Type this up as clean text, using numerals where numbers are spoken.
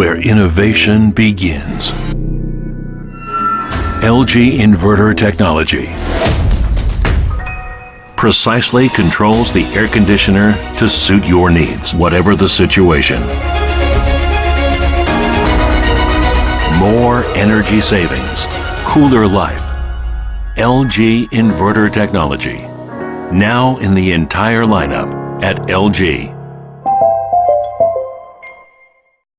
where innovation begins. LG Inverter technology precisely controls the air conditioner to suit your needs, whatever the situation. More energy savings, cooler life. LG Inverter technology. Now in the entire lineup at LG.